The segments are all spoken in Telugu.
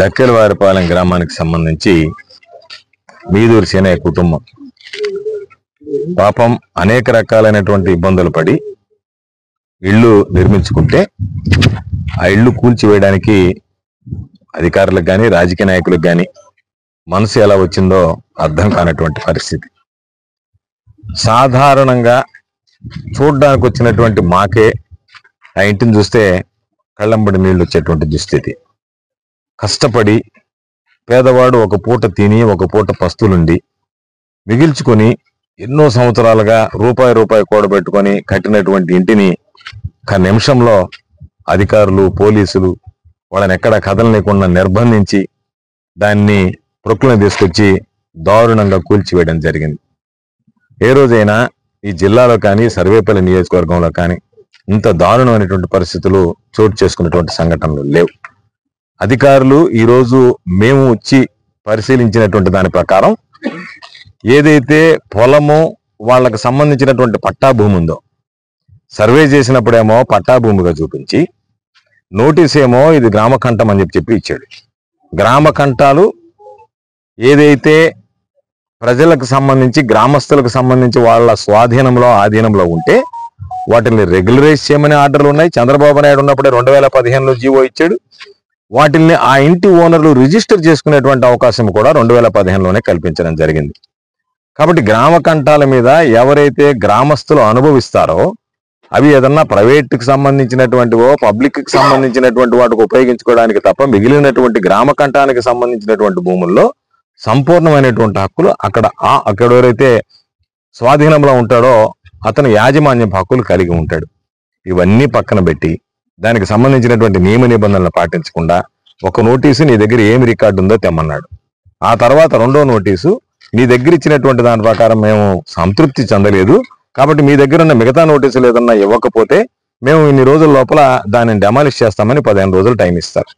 డక్కెలవారిపాలెం గ్రామానికి సంబంధించి మీదూరి సేనయ్య కుటుంబం పాపం అనేక రకాలైనటువంటి ఇబ్బందులు పడి ఇళ్ళు నిర్మించుకుంటే ఆ ఇళ్ళు కూల్చివేయడానికి అధికారులకు కానీ రాజకీయ నాయకులకు కానీ మనసు ఎలా వచ్చిందో అర్థం కానటువంటి పరిస్థితి. సాధారణంగా చూడ్డానికి వచ్చినటువంటి మాకే ఆ ఇంటిని చూస్తే కళ్ళంబడి నీళ్లు వచ్చేటువంటి దుస్థితి. కష్టపడి పేదవాడు ఒక పూట తిని ఒక పూట పస్తులుండి మిగిల్చుకొని ఎన్నో సంవత్సరాలుగా రూపాయి కూడబెట్టుకొని కట్టినటువంటి ఇంటిని ఒక నిమిషంలో అధికారులు పోలీసులు వాళ్ళని ఎక్కడ కదలలేకుండా నిర్బంధించి దాన్ని ప్రొక్కులను తీసుకొచ్చి దారుణంగా కూల్చివేయడం జరిగింది. ఏ రోజైనా ఈ జిల్లాలో కానీ సర్వేపల్లి నియోజకవర్గంలో కానీ ఇంత దారుణమైనటువంటి పరిస్థితులు చోటు చేసుకున్నటువంటి సంఘటనలు లేవు. అధికారులు ఈరోజు మేము వచ్చి పరిశీలించినటువంటి దాని ప్రకారం ఏదైతే పొలము వాళ్ళకు సంబంధించినటువంటి పట్టా భూమి ఉందో సర్వే చేసినప్పుడేమో పట్టా భూమిగా చూపించి నోటీస్ ఏమో ఇది గ్రామకంఠం అని చెప్పి ఇచ్చాడు. గ్రామకంఠాలు ఏదైతే ప్రజలకు సంబంధించి గ్రామస్తులకు సంబంధించి వాళ్ళ స్వాధీనంలో ఆధీనంలో ఉంటే వాటిని రెగ్యులరైజ్ చేయమని ఆర్డర్లు ఉన్నాయి. చంద్రబాబు నాయుడు ఉన్నప్పుడే 2015లో జీవో ఇచ్చాడు. వాటిల్ని ఆ ఇంటి ఓనర్లు రిజిస్టర్ చేసుకునేటువంటి అవకాశం కూడా 2015లోనే కల్పించడం జరిగింది. కాబట్టి గ్రామకంఠాల మీద ఎవరైతే గ్రామస్తులు అనుభవిస్తారో అవి ఏదన్నా ప్రైవేట్కి సంబంధించినటువంటివో పబ్లిక్కి సంబంధించినటువంటి వాటికి ఉపయోగించుకోవడానికి తప్ప మిగిలినటువంటి గ్రామకంఠానికి సంబంధించినటువంటి భూముల్లో సంపూర్ణమైనటువంటి హక్కులు అక్కడ ఎవరైతే స్వాధీనంలో ఉంటాడో అతను యాజమాన్యం హక్కులు కలిగి ఉంటాడు. ఇవన్నీ పక్కన పెట్టి దానికి సంబంధించినటువంటి నియమ నిబంధనలు పాటించకుండా ఒక నోటీసు నీ దగ్గర ఏమి రికార్డు ఉందో తెమ్మన్నాడు. ఆ తర్వాత రెండో నోటీసు మీ దగ్గర ఇచ్చినటువంటి దాని ప్రకారం మేము సంతృప్తి చెందలేదు కాబట్టి మీ దగ్గర ఉన్న మిగతా నోటీసులు ఏదన్నా ఇవ్వకపోతే మేము ఇన్ని రోజుల లోపల దానిని డెమాలిష్ చేస్తామని 15 రోజులు టైం ఇస్తారు.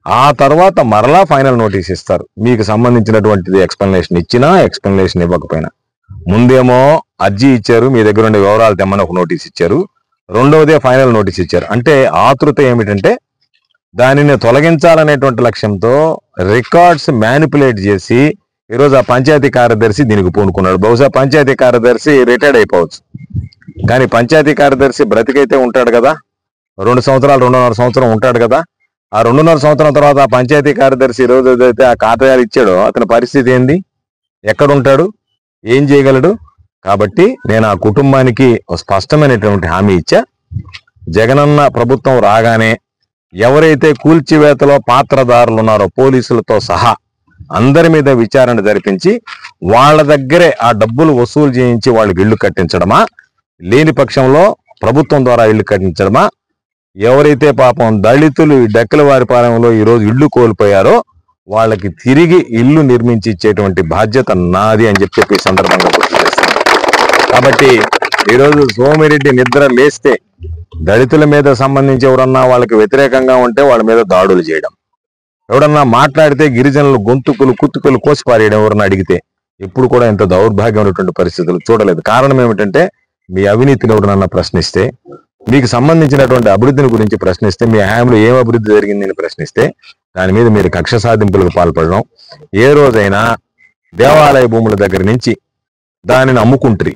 ఆ తర్వాత మరలా ఫైనల్ నోటీస్ ఇస్తారు. మీకు సంబంధించినటువంటిది ఎక్స్ప్లెనేషన్ ఇచ్చినా ఎక్స్ప్లెనేషన్ ఇవ్వకపోయినా. ముందేమో అర్జీ ఇచ్చారు, మీ దగ్గర ఉండే వివరాలు తెమ్మని ఒక నోటీస్ ఇచ్చారు. రెండవదే ఫైనల్ నోటీస్ ఇచ్చారు. అంటే ఆతృత ఏమిటంటే దానిని తొలగించాలనేటువంటి లక్ష్యంతో రికార్డ్స్ మ్యానిపులేట్ చేసి ఈరోజు ఆ పంచాయతీ కార్యదర్శి దీనికి పూనుకున్నాడు. బహుశా పంచాయతీ కార్యదర్శి రిటైర్డ్ అయిపోవచ్చు, కానీ పంచాయతీ కార్యదర్శి బ్రతికైతే ఉంటాడు కదా, 2 సంవత్సరాలు 2.5 సంవత్సరం ఉంటాడు కదా. ఆ 2.5 సంవత్సరం తర్వాత ఆ పంచాయతీ కార్యదర్శి ఈ రోజు ఏదైతే ఆ ఖాతాలు ఇచ్చాడో అతని పరిస్థితి ఏంది, ఎక్కడుంటాడు, ఏం చేయగలడు? కాబట్టి నేను ఆ కుటుంబానికి స్పష్టమైనటువంటి హామీ ఇచ్చా. జగనన్న ప్రభుత్వం రాగానే ఎవరైతే కూల్చివేతలో పాత్రదారులు ఉన్నారో పోలీసులతో సహా అందరి మీద విచారణ జరిపించి వాళ్ళ దగ్గరే ఆ డబ్బులు వసూలు చేయించి వాళ్ళకి ఇళ్లు కట్టించడమా, లేని పక్షంలో ప్రభుత్వం ద్వారా ఇళ్లు కట్టించడమా, ఎవరైతే పాపం దళితులు డక్కెలవారిపాలెంలో ఈరోజు ఇళ్లు కోల్పోయారో వాళ్ళకి తిరిగి ఇల్లు నిర్మించి ఇచ్చేటువంటి బాధ్యత నాది అని చెప్పి ఈ సందర్భంగా గుర్తు చేస్తాను. కాబట్టి ఈరోజు సోమిరెడ్డి నిద్ర లేస్తే దళితుల మీద సంబంధించి ఎవరన్నా వాళ్ళకి వ్యతిరేకంగా ఉంటే వాళ్ళ మీద దాడులు చేయడం, ఎవడన్నా మాట్లాడితే గిరిజనులు గొంతుకులు కుత్తుకులు కోసిపారేయడం, ఎవరన్నా అడిగితే ఎప్పుడు కూడా ఇంత దౌర్భాగ్యమైనటువంటి పరిస్థితులు చూడలేదు. కారణం ఏమిటంటే మీ అవినీతిని ఎవరన్నా ప్రశ్నిస్తే, మీకు సంబంధించినటువంటి అభివృద్ధిని గురించి ప్రశ్నిస్తే, మీ హయాంలో ఏం అభివృద్ధి జరిగిందని ప్రశ్నిస్తే దాని మీద మీరు కక్ష సాధింపులకు పాల్పడడం. ఏ రోజైనా దేవాలయ భూముల దగ్గర నుంచి దానిని అమ్ముకుంటారు.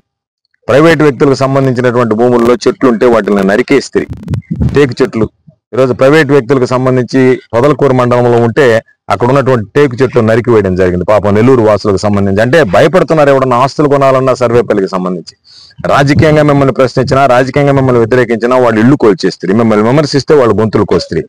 ప్రైవేటు వ్యక్తులకు సంబంధించినటువంటి భూముల్లో చెట్లు ఉంటే వాటిని నరికేస్తారు, టేకు చెట్లు. ఈరోజు ప్రైవేట్ వ్యక్తులకు సంబంధించి పొదలకూరు మండలంలో ఉంటే అక్కడ ఉన్నటువంటి టేకు చెట్లు నరికి వేయడం జరిగింది. పాపం నెల్లూరు వాసులకు సంబంధించి అంటే భయపడుతున్నారు ఎవడన్నా ఆస్తులు కొనాలన్నా సర్వేపల్లికి సంబంధించి. రాజకీయంగా మిమ్మల్ని ప్రశ్నించినా, రాజకీయంగా మిమ్మల్ని వ్యతిరేకించినా వాళ్ళు ఇల్లు కోల్చేస్తారు, మిమ్మల్ని విమర్శిస్తే వాళ్ళు గొంతులు కోస్తారు.